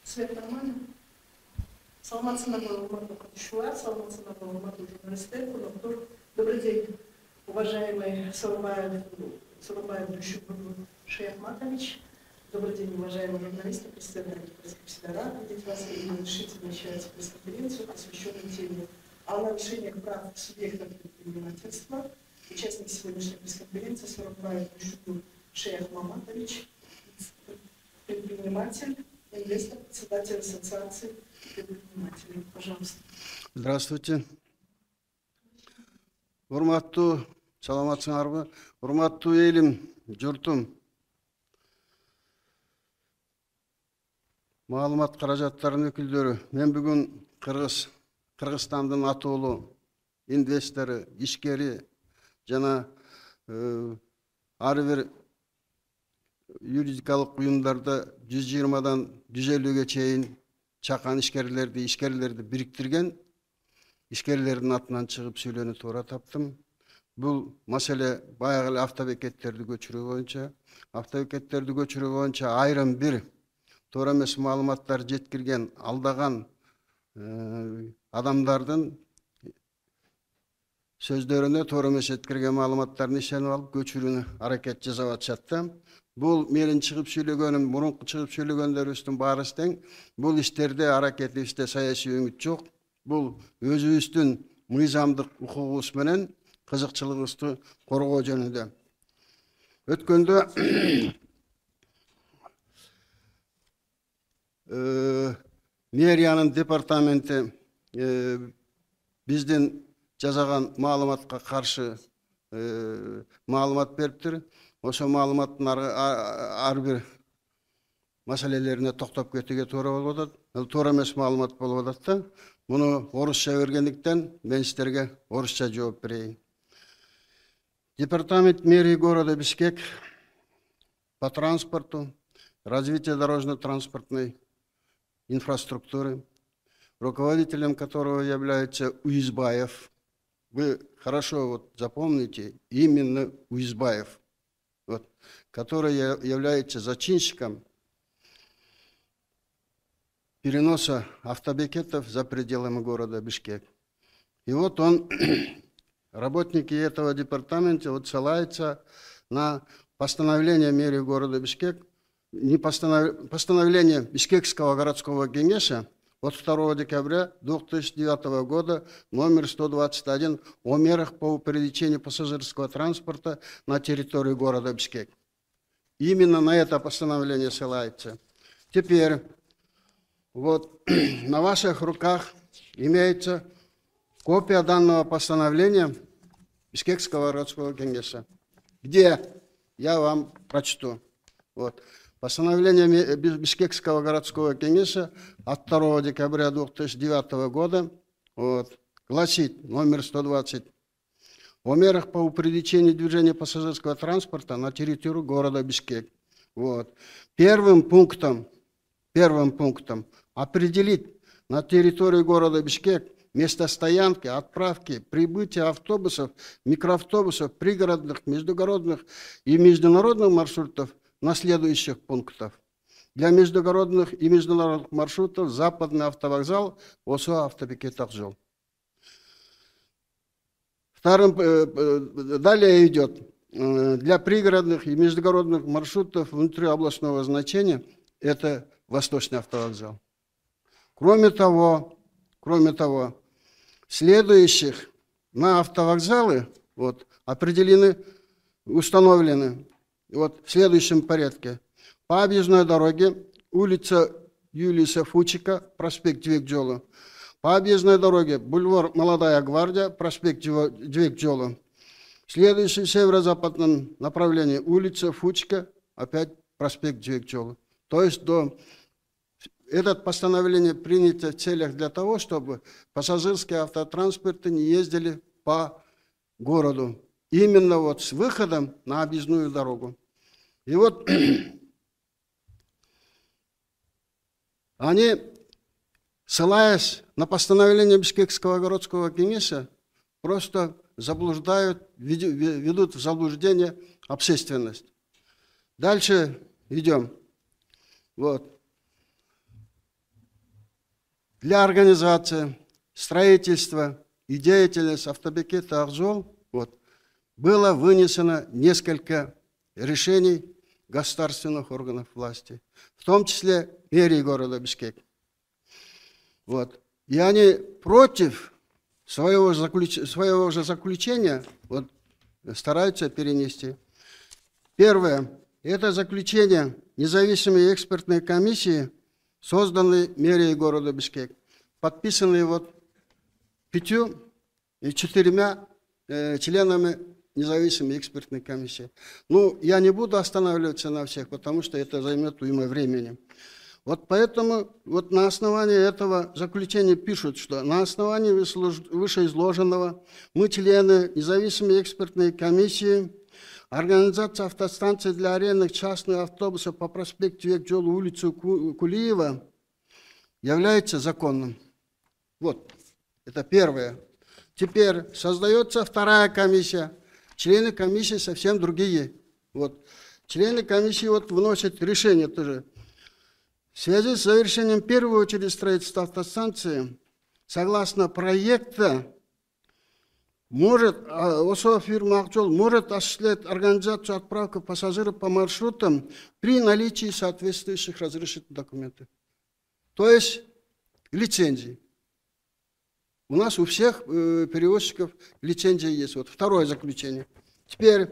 Свет нормально? Саламатсына болмады окутушулар, саламатсына болмады журналисттер, коноктор. Добрый день, уважаемый Сорубаев Душев Шейхматович. Добрый день, уважаемые журналисты, представители пресс-секретаря. Рад видеть вас и решительно начинается пресс-конференцию, посвященную теме о нарушениях прав субъектов предпринимательства. Участник сегодняшней пресс-конференции Сорубаев Душев Шейхматович, предприниматель, инвестор, председатель ассоциации предпринимателей. Пожалуйста. Здравствуйте. Урматтуу, саламатсыңарбы? Урматтуу элим, журтум. Маалымат каражаттарынын өкүлдөрү. Мен бүгүн Кыргызстандын атоолуу инвестору, ишкери жана ар бир юридикалык уюмдарда 120дан 150ге чейин чакан ишкерлерди бириктирген ишкерлердин атынан чыгып сүйлөөнү туура таптым. Бул маселе баягы эле автобекеттерди көчүрүү боюнча айрым бир туура эмес маалыматтар жеткирген, алдаган адамдардын сөздөрүнө туура эмес жеткирген маалыматтарын ишенип алып көчүрүүнү аракет жасап атышат да. Бул менин чыгып сүйлөгөнүм, мурунку чыгып сүйлөгөндөрүбүздүн баары тең. Бул иштерде аракетибизде саясий өңүт жок. Бул өзүбүздүн мыйзамдык укугубуз менен кызыкчылыгыбызды коргоо жөнүндө. Өткөндө мэриянын департаменти биздин жасаган маалыматка каршы маалымат бериптир. Ошо маалыматтын ар бир маселелерине токтоп кетүүгө туура болуп атат. Туура эмес маалымат болуп атат да. Муну орусча бергендиктен мен сиздерге орусча жооп берейин. Департамент мэрии города Бишкек по транспорту, развитию дорожно-транспортной инфраструктуры, руководителем которого является Уизбаев. Вы хорошо запомните, именно Уизбаев, который является зачинщиком переноса автобекетов за пределами города Бишкек. И вот он, работники этого департамента, ссылаются на постановление мэрии города Бишкек, постановление Бишкекского городского кеңеша от 2 декабря 2009 года номер 121 о мерах по увеличению пассажирского транспорта на территории города Бишкек. Именно на это постановление ссылается. Теперь на ваших руках имеется копия данного постановления Бишкекского городского кеңеша, где я вам прочту. Постановление Бишкекского городского кеңеша от 2 декабря 2009 года гласит номер 120 о мерах по увеличению движения пассажирского транспорта на территорию города Бишкек. Первым пунктом определить на территории города Бишкек место стоянки, отправки, прибытия автобусов, микроавтобусов, пригородных, междугородных и международных маршрутов на следующих пунктах. Для междугородных и международных маршрутов западный автовокзал, ОСО автобекет Акжол. Далее идет для пригородных и междугородных маршрутов внутриобластного значения это Восточный автовокзал. Кроме того, следующих на автовокзалы определены, установлены в следующем порядке. По объездной дороге улица Юлиса Фучика, проспект Двигджола. По объездной дороге бульвар Молодая Гвардия, проспект Двигджола. Следующий северо-западном направлении улица Фучика, опять проспект Двигджола. То есть это постановление принято в целях для того, чтобы пассажирские автотранспорты не ездили по городу. Именно с выходом на объездную дорогу. И они, ссылаясь на постановление Бишкекского городского кеңеша, просто заблуждают, ведут в заблуждение общественность. Дальше идем. для организации, строительства и деятельности автобекета Акжол было вынесено несколько решений государственных органов власти, в том числе мэрии города Бишкек. И они против своего же заключения стараются перенести. Первое. Это заключение независимой экспертной комиссии, созданной мэрией города Бишкек, подписанной 5 и 4 членами независимой экспертной комиссии. Я не буду останавливаться на всех, потому что это займет уйма времени. Поэтому на основании этого заключения пишут, что на основании вышеизложенного мы, члены независимой экспертной комиссии, организация автостанции для арендных частных автобусов по проспекту Векжолу, улицу Кулиева, является законным. Это первое. Теперь создается вторая комиссия. Члены комиссии совсем другие. Члены комиссии вносят решение тоже. В связи с завершением первой очереди строительства автостанции, согласно проекта, фирма Акжол может осуществлять организацию отправки пассажиров по маршрутам при наличии соответствующих разрешительных документов. То есть лицензии. У нас у всех перевозчиков лицензия есть. Второе заключение. Теперь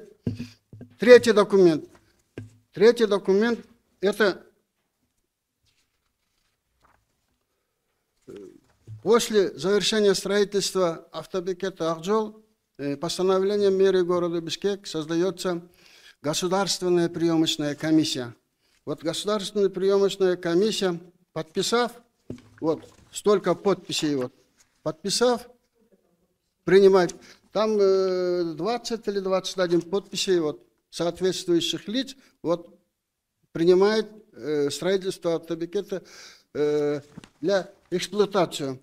третий документ. Третий документ – это после завершения строительства автобекета Акжол постановлением мэрии города Бишкек создается государственная приемочная комиссия. Государственная приемочная комиссия, подписав, столько подписей, подписав, принимать, там 20 или 21 подписей соответствующих лиц, принимает строительство автобекета для эксплуатации.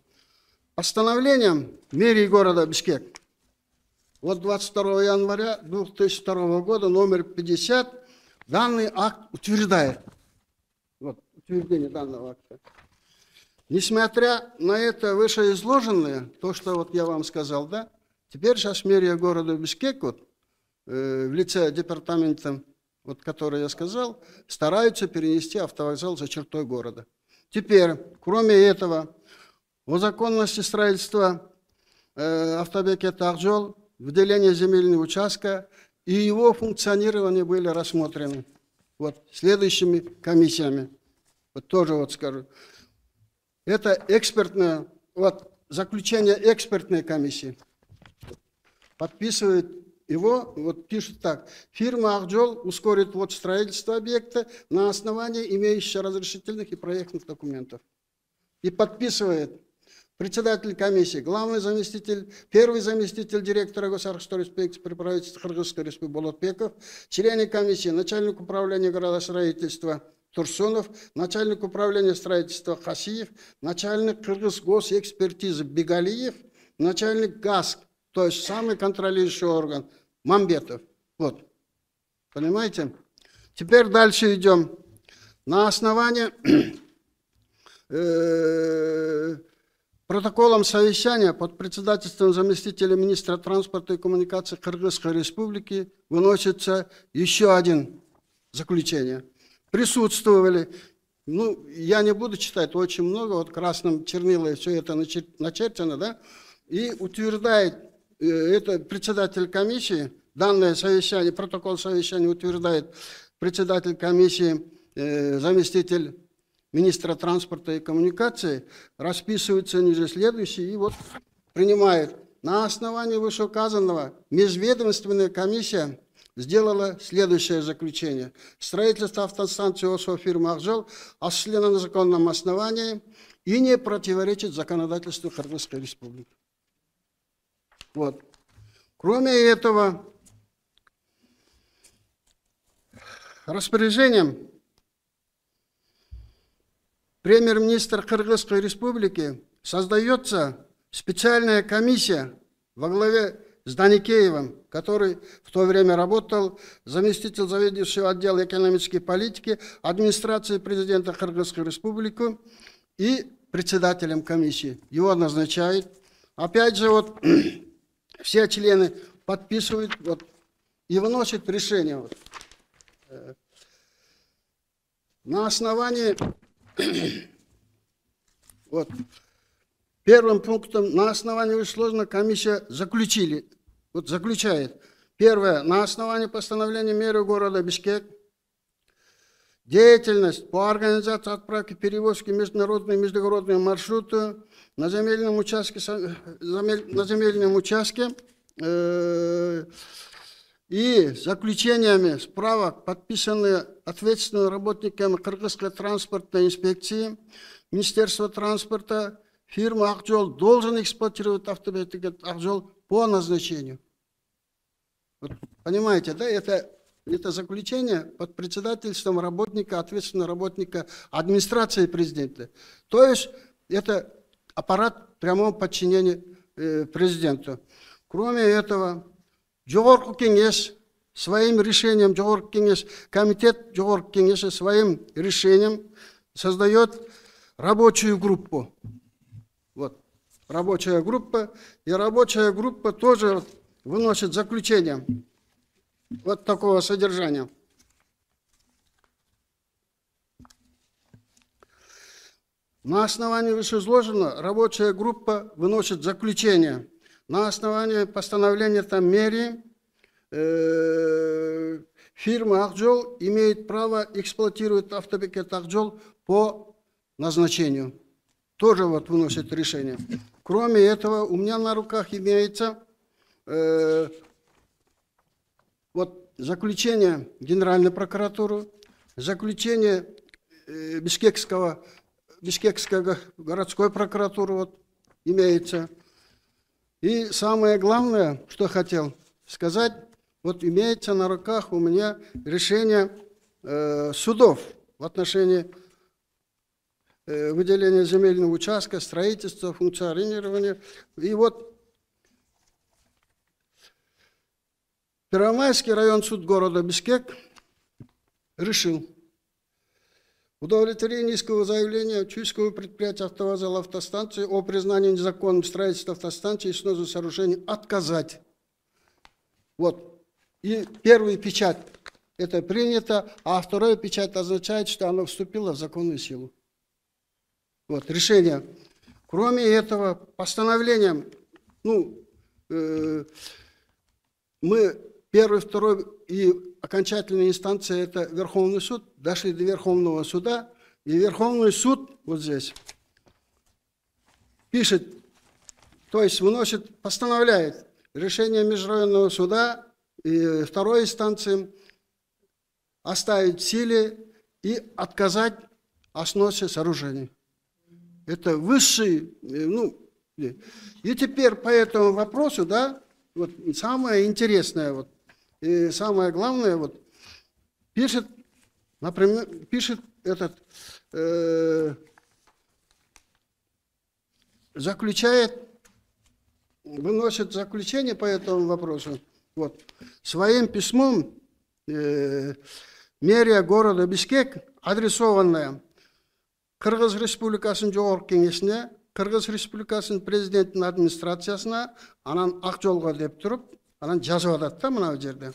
Постановлением мэрии города Бишкек 22 января 2002 года номер 50 данный акт утверждает. Утверждение данного акта. Несмотря на это вышеизложенное, то, что я вам сказал, теперь сейчас мэрия города Бишкек в лице департамента, который я сказал, стараются перенести автовокзал за чертой города. Теперь, кроме этого, о законности строительства автобекета Акжол, выделения земельного участка и его функционирование были рассмотрены следующими комиссиями. Тоже скажу. Это экспертное, заключение экспертной комиссии. Подписывает его, пишет так. Фирма Акжол ускорит строительство объекта на основании имеющихся разрешительных и проектных документов. И подписывает председатель комиссии, главный заместитель, первый заместитель директора государственной инспекции при правительстве Кыргызской республики Болотбеков, члены комиссии, начальник управления градостроительства Турсунов, начальник управления строительства Хасиев, начальник Кыргыз госэкспертизы Бегалиев, начальник ГАСК, то есть самый контролирующий орган, Мамбетов. Понимаете? Теперь дальше идем. На основании протоколом совещания под председательством заместителя министра транспорта и коммуникаций Кыргызской республики выносится еще один заключение. Присутствовали, я не буду читать, очень много, красным чернилой все это начертано, и утверждает, это председатель комиссии, данное совещание, протокол совещания утверждает председатель комиссии, заместитель министра транспорта и коммуникации, расписывается ниже следующий и принимает. На основании вышеуказанного межведомственная комиссия сделала следующее заключение. Строительство автостанции ОСО фирмы Акжол осуществлено на законном основании и не противоречит законодательству Кыргызской республики. Кроме этого, распоряжением премьер-министра Кыргызской республики создается специальная комиссия во главе с Даникеевым, который в то время работал заместитель заведующего отдела экономической политики администрации президента Кыргызской республики, и председателем комиссии. Его назначают. Опять же, вот все члены подписывают вот, и выносят решение. Вот. На основании, вот, первым пунктом, на основании вышеизложенного комиссия заключает. Первое. На основании постановления мэрии города Бишкек деятельность по организации отправки перевозки международные и междугородные маршруты на земельном участке, и заключениями справок, подписанные ответственными работниками Кыргызской транспортной инспекции, Министерства транспорта, фирма «Акжол» должен эксплуатировать автобекет «Акжол» по назначению. Вот, понимаете, да, это заключение под председательством работника, ответственного работника администрации президента. То есть это аппарат в прямом подчинении президенту. Кроме этого, Жогорку кеңеш своим решением, комитет Жогорку кеңеши своим решением создает рабочую группу. Вот, рабочая группа. И рабочая группа тоже выносит заключение вот такого содержания. На основании вышеизложенного рабочая группа выносит заключение. На основании постановления там мэрии фирма «Акжол» имеет право эксплуатировать автобекет «Акжол» по назначению. Тоже вот выносит решение. Кроме этого, у меня на руках имеется вот заключение Генеральной прокуратуры, заключение Бишкекской городской прокуратуры вот, имеется. И самое главное, что хотел сказать, вот имеется на руках у меня решение судов в отношении выделения земельного участка, строительства, функционирования. И вот Первомайский район суд города Бишкек решил удовлетворение искового заявления Чуйского предприятия «АвтоВокзал» автостанции о признании незаконным строительства автостанции и сносу сооружений отказать. Вот. И первая печать это принято, а вторая печать означает, что оно вступило в законную силу. Вот, решение. Кроме этого, постановлением, мы первый, второй и окончательная инстанция, это Верховный суд, дошли до Верховного суда, и Верховный суд вот здесь пишет, то есть выносит, постановляет решение межрайонного суда и второй инстанции оставить в силе и отказать о сносе сооружений. Это высший, и теперь по этому вопросу, да, вот самое интересное, вот, и самое главное, вот, пишет, например, заключает, выносит заключение по этому вопросу, вот, своим письмом мэрия города Бишкек, адресованная Кыргыз Республикасының Жогорку кеңешине, Кыргыз Республикасының президентінің администрациясына, анан Акжолго деп туруп, анан жазып атат да мына жерде.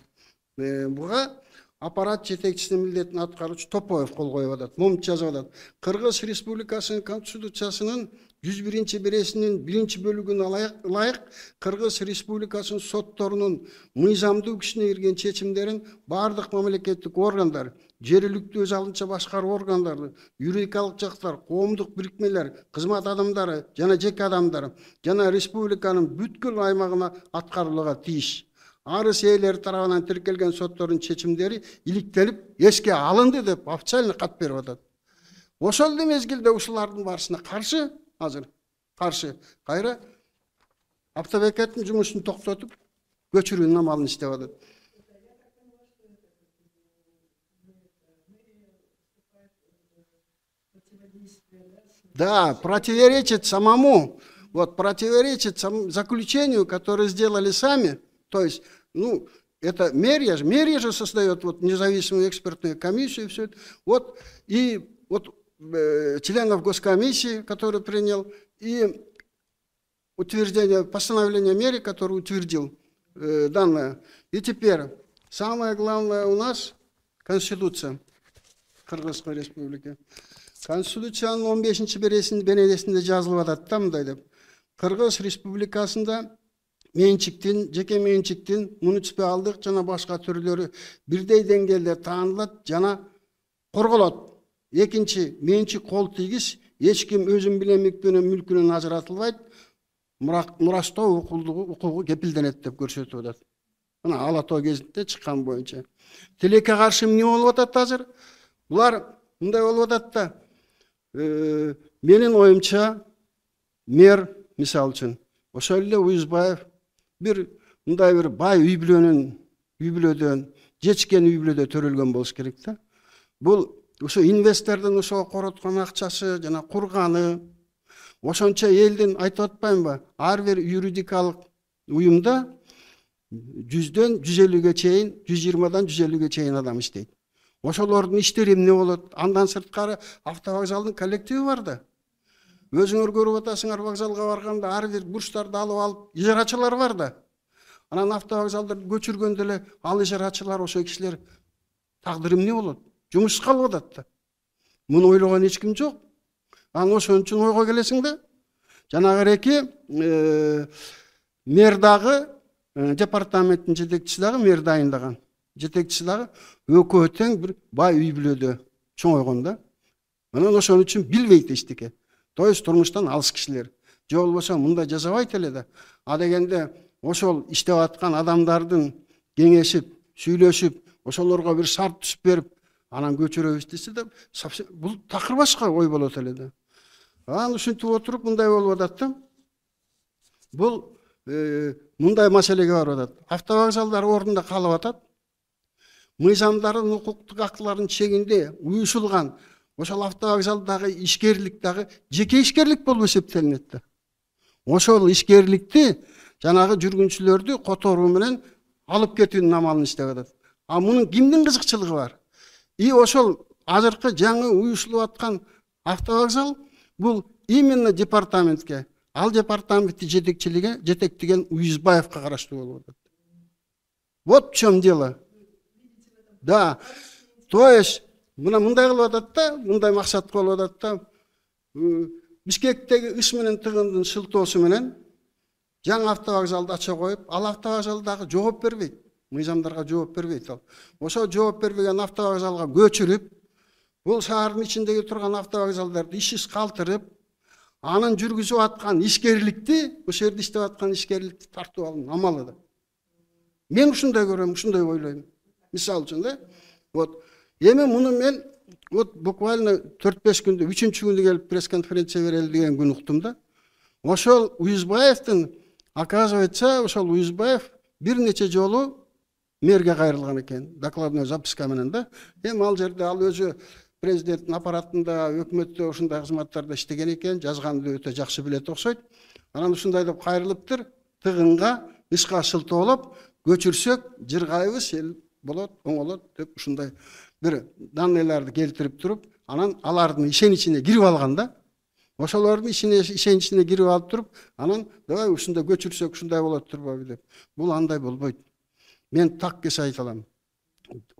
Буга аппарат жетекчисинин милдетин аткаруучу Топоев кол коюп атат. Момунча жазып атат. Кыргыз Республикасынын Конституциясынын 101-бересинин 1-бөлүгүнө ылайык Кыргыз Республикасынын сотторунун мыйзамдуу күчүнө кирген чечимдерин бардык мамлекеттик органдар, жергиликтүү өз алдынча башкаруу органдары, юридикалык жактар, коомдук бирикмелер, кызмат адамдары жана жеке адамдар жана республиканын бүткүл аймагына аткарылууга тийиш. Арыз ээлери тарабынан тиркелген соттордун чечимдери иликтелип эске алынды деп официально кат берип атат. Ошол эле мезгилде ушулардын барысына каршы азыр кайра автобекеттин жумушун токтотуп көчүрүүнүн амалын иштеп атат. Да, противоречит самому, вот противоречит заключению, которое сделали сами. То есть, это мэрия же создает вот независимую экспертную комиссию, все это. Вот, и вот членов госкомиссии, который принял, и утверждение, постановление мэра, который утвердил данное. И теперь самое главное у нас Конституция Кыргызской Республики. Конституцияның 15-ші бенедесінде жазылып атат да мындай деп. Кыргыз Республикасында менчиктин, жеке менчиктин, муниципалдык жана башка түрлөрү бирдей деңгээлде таанылат жана корголот. Экинчи, менчик кол тийгиз, эч ким өзүн билемик менен мүлкүнөн ажыратылбайт, мурастоо укугу кепилденет деп көрсөтүп атат. Мына Ала Тоо кезинде чыккан боюнча. Тилекке каршы эмне болуп атат азыр? Булар мындай болуп атат да. Менин оюмча мэр мисал үчүн ошол эле Уюзбаев мындай бир бай үй бүлөдөн, жечкен үй бүлөдө төрөлгөн болуш керек да. Бул ошо инвестордун ошо короткон акчасы жана курганы, ошончо элдин айтып атпаймынбы? Ар бир юридикалык уюмда 100дөн 150ге чейин, 120дан 150ге чейин адам иштейт. Ошолордун иштери эмне болот? Андан сырткары автовокзалдын коллективи бар да. Өзүңөр көрүп атасыңар, вокзалга барганда ар бир бурчтарды алып алып, ижарачылар бар да. Анан автовокзалдарды көчүргөндө эле ал ижарачылар, ошо кишилер тагдыры эмне болот? Жумуш калып атат да. Муну ойлогон эч ким жок. Анан ошон үчүн ойго келесиң да. Жанагы эки мэр дагы, департаменттин жетекчиси дагы, мэр дайындаган жетекчиси дагы экөө тең бир бай үй бүлөдө чоңойгон да. Анан ошон үчүн билбейт эчтеке. То есть турмуштан алыс кишилер. Же болбосо мындай жасабайт эле да. А дегенде ошол иштеп аткан адамдардын кеңешип, сүйлөшүп, ошолорго бир шарт түзүп берип, анан көчүрөбүз десе да, бул такыр башка ой болот эле да. Анан ушинтип отуруп мындай болуп атат да. Бул мындай маселеге барып атат. Автовокзалдар ордунда калып атат. Мыйзамдардын укуктук актыларынын чегинде уюшулган ошол автовокзалдагы ишкерлик дагы жеке ишкерлик болуп эсептелинет да. Ошол ишкерликти жанагы жүргүнчүлөрдү которуу менен алып кетүүнүн амалын иштеп атат. А мунун кимдин кызыкчылыгы бар? И ошол азыркы жаңы уюшулуп аткан автовокзал бул именно департаментке, ал департаменттин жетектеген Уюзбаевка караштуу болуп атат. Вот в чем дело. Да. То есть мындай кылып атат да, мындай максат болуп атат да. Бишкектеги иш менен тыгындын шылтоосу менен жаңы автовокзалды ача коюп, ал автовокзалдагы жооп бербейт. Мыйзамдарга жооп бербейт ал. Ошо жооп бербеген автовокзалга көчүрүп, бул шаардын ичиндеги турган автовокзалдарды ишсиз калтырып, анын жүргүзүп аткан ишкерликти, ошол жерде иштеп аткан ишкерликти тартып алуу амалы да. Мен ушундай көрөм, ушундай ойлойм. Мисал үчүн да. Вот. Эми муну мен вот буквально 4-5 күндө, 3-чү күндө келип пресс-конференция берели деген күн уктум да. Ошол Уюзбаевдин, оказывается, ошол Уюзбаев бир нече жолу мэрге кайрылган экен, докладной записка менен да. Эми ал жерде ал өзү президенттин аппаратында, өкмөттө ушундай кызматтарда иштеген экен, жазганды өтө жакшы билет окшойт. Анан ушундай деп кайрылыптыр, тыгынга, ишка шылтоолоп, көчүрсөк, жыргайбыз, эл болот, оңолот деп ушундай бир данныйларды келтирип туруп, анан алардын ишеничине кирип алган да. Ошолордун ишеничине кирип алып туруп, анан давай ушундай көчүрсөк ушундай болот турбайбы деп. Бул андай болбойт. Мен так кese айта алам.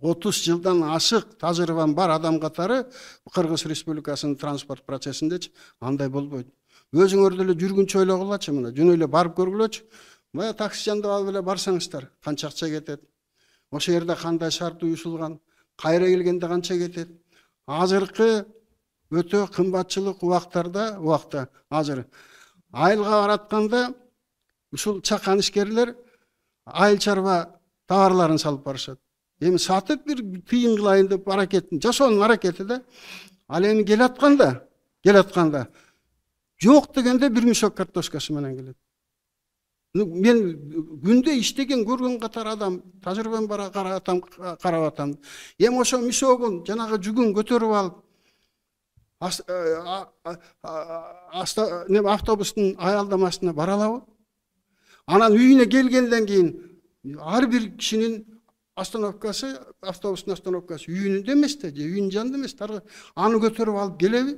30 жылдан ашык тажрыйбам бар адам катары Кыргыз Республикасынын транспорт процессиндечи андай болбойт. Өзүңөр деле жүргүнчө ойлогулачы мына, жөн эле барып көргүлөчү. Мына такси жандап алып эле барсаңыздар, канча акча кетет. Ошол жерде кандай шарт уюшулган, кайра келгенде канча кетет. Азыркы өтө кымбатчылык убакта азыр айылга баратканда ушул чакан ишкерлер айыл чарба товарларын салып барышат. Эми сатып бир тыйын кылайын деп аракетин, жашоонун аракети да. Ал эми келатканда жок дегенде бир мешок картошкасы менен келет. Мен күндө иштеген көргөн катар адам, тажрыйбам бар карап атам. Эми ошо мешогун жанагы жүгүн көтөрүп алып автобустун аялдамасына баралабы. Анан үйүнө келгенден кийин ар бир кишинин остановкасы, автобустун остановкасы үйүнүндө эмес да, же үйүнүн жанында эмес да. Аны көтөрүп алып келеби?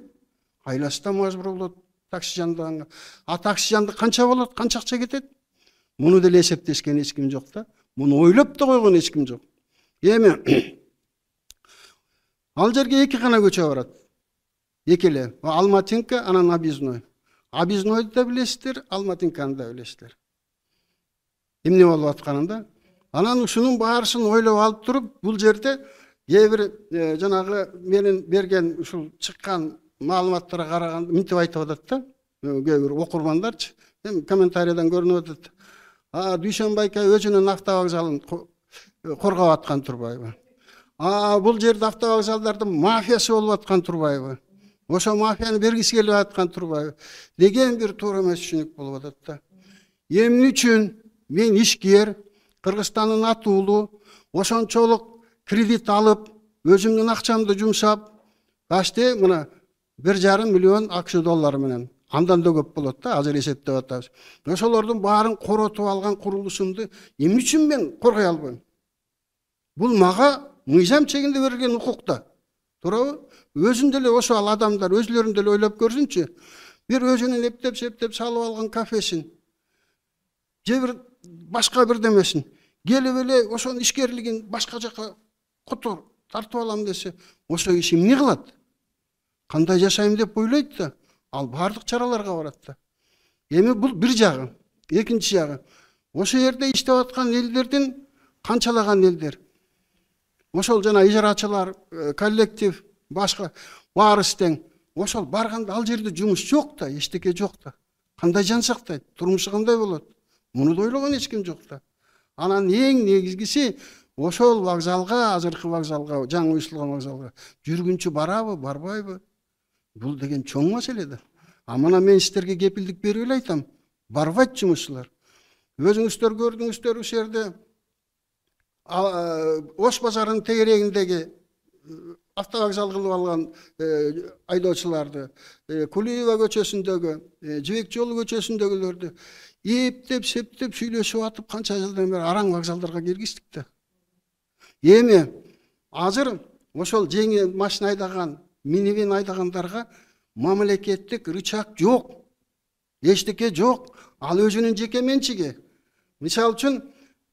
Айласы да мажбур болот такси жандаганга. А такси жанды канча болот? Канча акча кетет? Муну деле эсептешкен эч ким жок да. Муну ойлоп да койгон эч ким жок. Эми ал жерге эки гана көчө барат. Эки эле. Алматинка, анан Объездной. Объезднойду да билесиздер, Алматинканы да билесиздер. Эмне болуп атканын да. Анан ушунун баарысын ойлоп алып туруп, бул жерде бир жанагы менин берген ушул чыккан маалыматтарга караганда мынтип айтып атат да. Кээ бир окурмандарчы, эми комментарийдан көрүнүп атат. Дүйшөнбай өзүнүн автовокзалын коргоп аткан Турбаева. Бул жерде автовокзалдардын мафиясы болуп аткан Турбаева. Ошо мафияны бергиси келип аткан Турбаева деген бир туура эмес түшүнүк болуп атат да. Эмне үчүн мен ишкер, Кыргызстандын атуулу, ошончолук кредит алып, өзүмдүн акчамды жумшап, башты мына 1,5 миллион АКШ доллары менен. Андан да көп болот да, азыр эсептеп атабыз. Ошолордун баарын коротуп алган курулушумду эмне үчүн мен коргой албайм? Бул мага мыйзам чегинде берилген укук да. Туурабы? Өзүн деле ошо адамдар өзлөрүн деле ойлоп көрсүнчү. Бир өзүнүн эптеп салып алган кафесин, же бир башка бирдемесин келип эле ошонун ишкерлигин башка жака котор тартып алам десе, ошо киши эмне кылат? Кандай жашайм деп ойлойт да. Ал бардык чараларга барат да. Эми бул бир жагы. Экинчи жагы. Ошо жерде иштеп аткан элдердин канчалаган элдер. Ошол жана ижарачылар, коллектив, башка баарысы тең. Ошол барганда ал жерде жумуш жок да, эчтеке жок да. Кандай жан сактайт? Турмушу кандай болот? Муну да ойлогон эч ким жок да. Анан эң негизгиси ошол вокзалга, азыркы вокзалга, жаңы уюштурулган вокзалга жүргүнчү барабы, барбайбы? Бул деген чоң маселе да. Мына мен сиздерге кепилдик берип эле айтам. Барбайт жумушчулар. Өзүңүздөр көрдүңүздөр ушул жерде Ош базарынын тегерегиндеги автовокзал кылып алган айдоочуларды, Кулиева көчөсүндөгү, Жибек жолу көчөсүндөгүлөрдү эптеп, септеп, сүйлөшүп атып канча жылдан бери араң вокзалдарга киргиздик да. Эми азыр ошол жеңил машина айдаган, минивэн айдагандарга мамлекеттик рычаг жок. Эчтеке жок. Ал өзүнүн жеке менчиги. Мисалы үчүн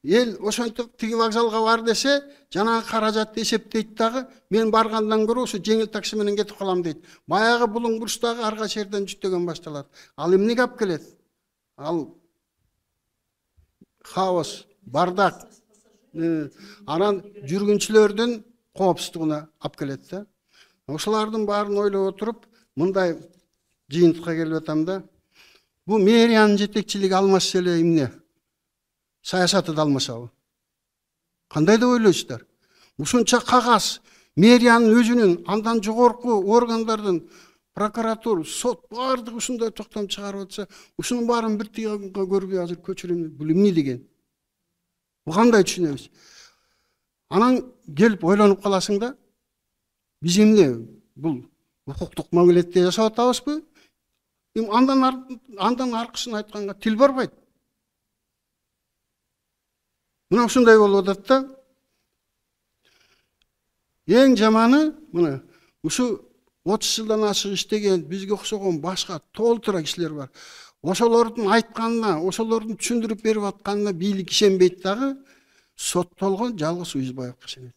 эл ошентип тиги вокзалга бар десе, жанагы каражатты эсептейт дагы, мен баргандан көрө ошо жеңил такси менен кетип калам дейт. Баягы булуң бурчтагы арга жерден жүттөгөн башталат. Ал эмнеге алып келет? Ал хаос, бардак. Анан жүргүнчүлөрдүн коопсуздугуна алып келет да. Ошолардын баарын ойлоп отуруп, мындай жыйынтыкка келип атам да. Бу мэриянын жетекчилиги алмаса эле эмне? Саясаты да алмашабы? Кандай деп ойлойсуздар? Ушунча кагаз, мэриянын өзүнүн, андан жогорку органдардын, прокуратура, сот баардыгы ушундай токтом чыгарып атса, ушунун баарын бир тыйынга көрбөй азыр көчүрөм. Бул эмне деген? Бу кандай түшүнөбүз? Анан келип ойлонуп каласың да. Биз эмне? Бул укуктук мамилетте жашап атабызбы? Андан аркысын айтканга тил барбайт. Мына ушундай болуп атат да. Эң жаманы мына ушу 30 жылдан ашык иштеген бизге окшогон башка толтура кишилер бар. Ошолордун айтканына, ошолордун түшүндүрүп берип атканына бийлик ишенбейт дагы, соттолгон жалгыз Уюзбаевга ишенет.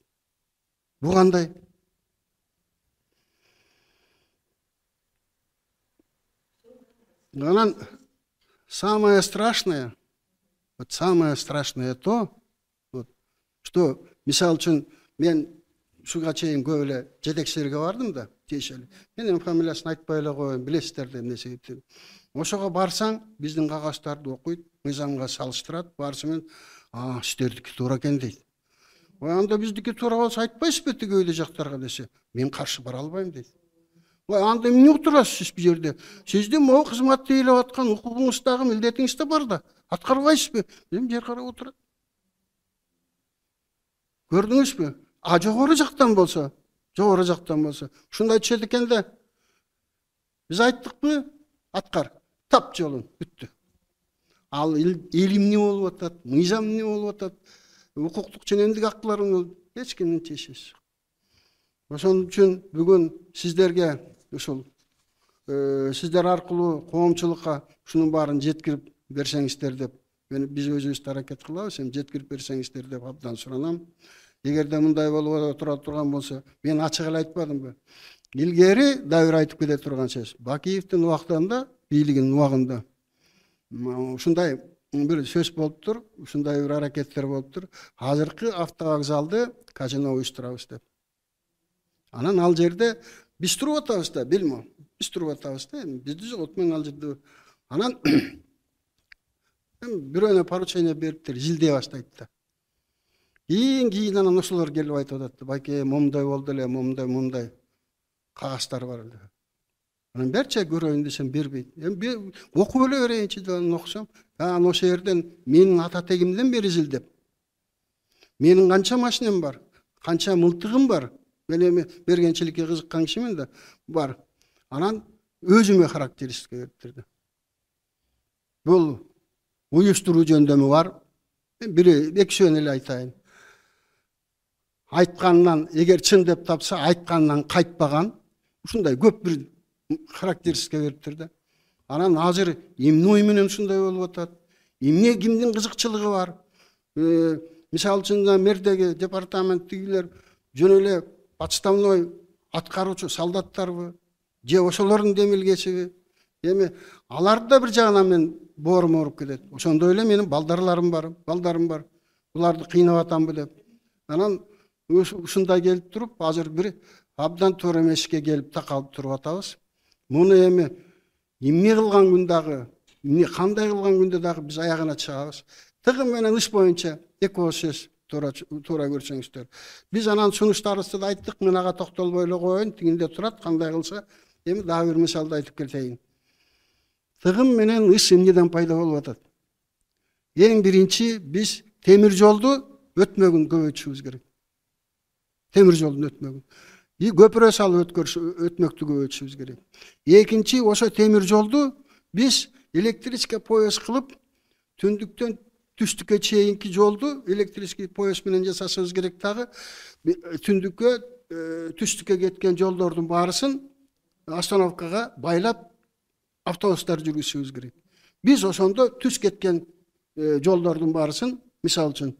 Бу кандай? Анан самое страшное то, что, мисалы үчүн, мен ушуга чейин көп эле жетекчилерге бардым да, тиешелүү. Мен фамилиясын айтпай эле коеюн, билесиздер да эмне себептен. Ошого барсаң, биздин кагаздарды окуйт, мыйзамга салыштырат, барысы менен, сиздердики туура экен дейт. Анда биздики туура болсо айтпайсызбы тиги өйдө жактарга десе, мен каршы бара албайм дейт. Анда эмне отурасыз сиз бу жерде? Сиздин могу кызматты ээлеп аткан укугуңуз дагы, милдетиңиз да бар да. Аткарбайсызбы? Эми жер карап отурат. Көрдүңүзбү? Жогору жактан болсо, ушундай түшөт экен да. Биз айттыкпы? Аткар, тап жолун, бүттү. Ал эл эмне болуп атат, мыйзам эмне болуп атат? укуктук ченемдик актыларыңыз эч кимдин чечиши жок. Ошон үчүн бүгүн сиздерге ушул сиздер аркылуу коомчулукка ушунун баарын жеткирип берсеңиздер деп биз өзүбүз аракет кылабыз, эми жеткирип берсеңиздер деп абдан суранам. Эгерде мындай болуп тура турган болсо, мен ачык эле айтпадымбы? Илгери дайыр айтып кете турган сөз. Бакиевдин убактында, бийлигинин убагында ушундай бир сөз болуптур, ушундай бир аракеттер болуптур. Азыркы автовокзалды казино уюштурабыз деп. Анан ал жерде биз туруп атабыз да, билме. Биз туруп атабыз да, бизди жок, мен ал жерде. Анан бирөөнө поручение бериптир, жилдей баштайт да. Кийин анан ошолор келип айтып атат. Байке, момундай болду эле, момундай кагаздар бар эле. Анан берчи көрөйүн десем бербейт. Эми окуп эле берейинчи деп окусам, анан ошол жерден менин ата тегимден бери жилдеп. Менин канча машинам бар, канча мылтыгым бар. Мен эми бергенчиликке кызыккан кишимин да бар. Анан өзүмө характеристика бериптирди. Бул уюштуруу жөндөмү бар. Бири экөөсүн эле айтайын. Айткандан, эгер чын деп тапса, айткандан кайтпаган, ушундай көп бир характеристика бериптир да. Анан азыр эмне ой менен ушундай болуп атат? Эмне кимдин кызыкчылыгы бар? Мисалы үчүн мэрдеги департаменттегилер жөн эле подставной аткаруучу солдаттарбы? Же ошолордун демилгесиби? Эми аларды да бир жагынан мен боорум ооруп кетет. Ошондой эле менин балдарым бар. Буларды кыйнап атамбы деп. Анан ушундай келип туруп, азыр бир абдан туура эмеске келип такалып туруп атабыз. Муну эми эмне кылган күн дагы, кандай кылган күндө дагы биз аягына чыгабыз. Тыгын менен иш боюнча эки ооз сөз туура көрсөңүздөр. Биз анан сунуштарыбызды да айттык, мен ага токтолбой эле коеюн, тигинде турат, кандай кылса, эми дагы бир мисалды айтып кетейин. Тыгын менен иш эмнеден пайда болуп атат? Эң биринчи биз темир жолду өтмөгүн көбөйтүшүбүз керек. Темир жолдун өтмөгүн. Көпүрө салып өтмөктү көбөйтүшүбүз керек. Экинчи, ошо темир жолду биз электрический пояс кылып, түндүктөн түштүккө чейинки жолду электрический пояс менен жасашыбыз керек дагы. Түштүккө кеткен жолдордун баарысын остановкага байлап автобустар жүргүзүшүбүз керек. Биз ошондо түш кеткен жолдордун баарысын, мисалы үчүн,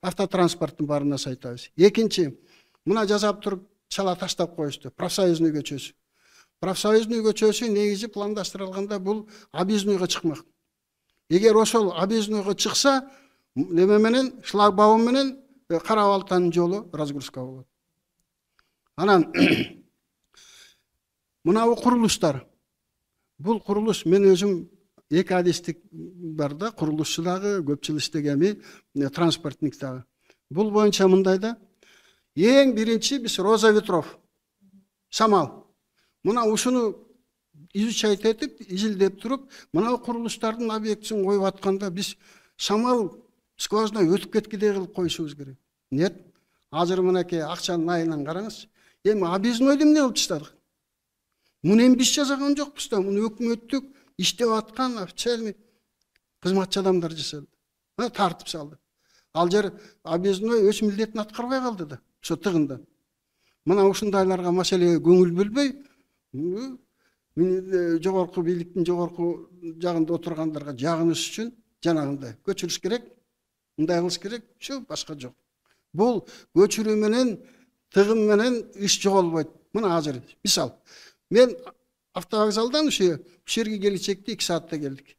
автотранспорттун баарына сайтабыз. Экинчи, мына жасап туруп чала таштап коюшту. Профсоюзный көчөсү. Профсоюзный көчөсү негизи пландаштырылганда бул объездныйга чыкмак. Эгер ошол объездныйга чыкса, неме менен, шлагбаум менен Кара-Балтанын жолу разгрузка болот. Анан мына курулуштар. Бул курулуш, мен өзүм эки адистик бар да, курулушчу дагы, көпчүл иштегеми, транспортник дагы. Бул боюнча мындай да, эң биринчи биз роза ветров, самал. Мына ушуну изучать этип, изилдеп туруп, мына курулуштардын объектисин коюп атканда биз самал сквозной өтүп кеткидей кылып коюшубуз керек. Нет, азыр мынакей акчанын айынан караңыз. Эми объезднойду эмне кылып таштадык? Муну эми биз жасаган жокпуз да, муну өкмөттүк иштеп аткан официальный кызматчы адамдар жасады. Тартып салды. Ал жер объездной өз милдетин аткарбай калды да, ошо тыгында. Мына ушундайларга маселеге көңүл бөлбөй, жогорку бийликтин жогорку жагында отургандарга жагыныш үчүн жанагындай көчүрүш керек, мындай кылыш керек, все, башка жок. Бул көчүрүү менен, тыгын менен иш жоголбойт. Мына азыр мисал, мен автовокзалдан ушул жерге келичекти 2 саатта келдик.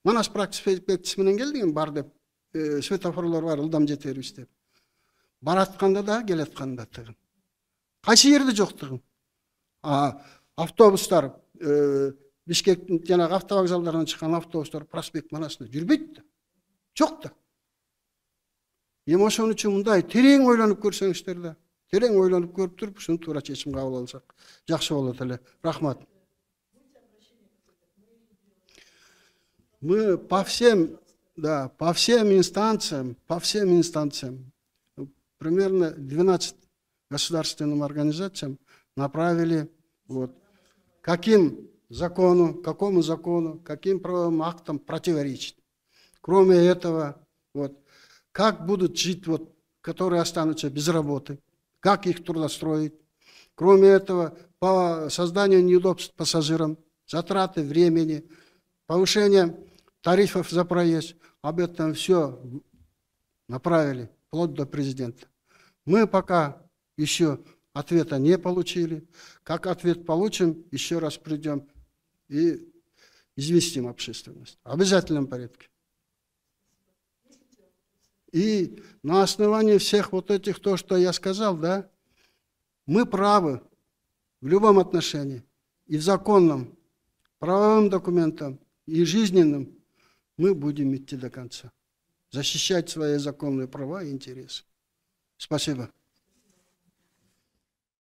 Манас проспектisi менен келдик, бар деп, светофорлор бар, ылдам жете бериш деп. Баратканда да, келатканда тыгын. Кайсы жерде жок тыгын? Автобустар, Бишкектин жанагы автовокзалдарынан чыккан автобустар проспект Манасында жүрбөйт да. Жок да. Эми ошон үчүн мындай терең ойлонуп көрсөңүздөр да. Терең ойлонуп көрүп туруп, ушуну туура чечим кабыл алсак жакшы болот эле. Рахмат. Мы по всем инстанциям, примерно 12 государственным организациям направили, какому закону, каким правовым актам противоречит. Кроме этого, как будут жить, вот, которые останутся без работы, как их трудоустроить. Кроме этого, по созданию неудобств пассажирам, затраты времени, повышение тарифов за проезд. Об этом все направили, вплоть до президента. Мы пока еще ответа не получили. Как ответ получим, еще раз придем и известим общественность. В обязательном порядке. И на основании всех вот этих, то, что я сказал, да, мы правы в любом отношении. И в законном, правовым документам, и жизненным мы будем идти до конца. Защищать свои законные права и интересы. Спасибо.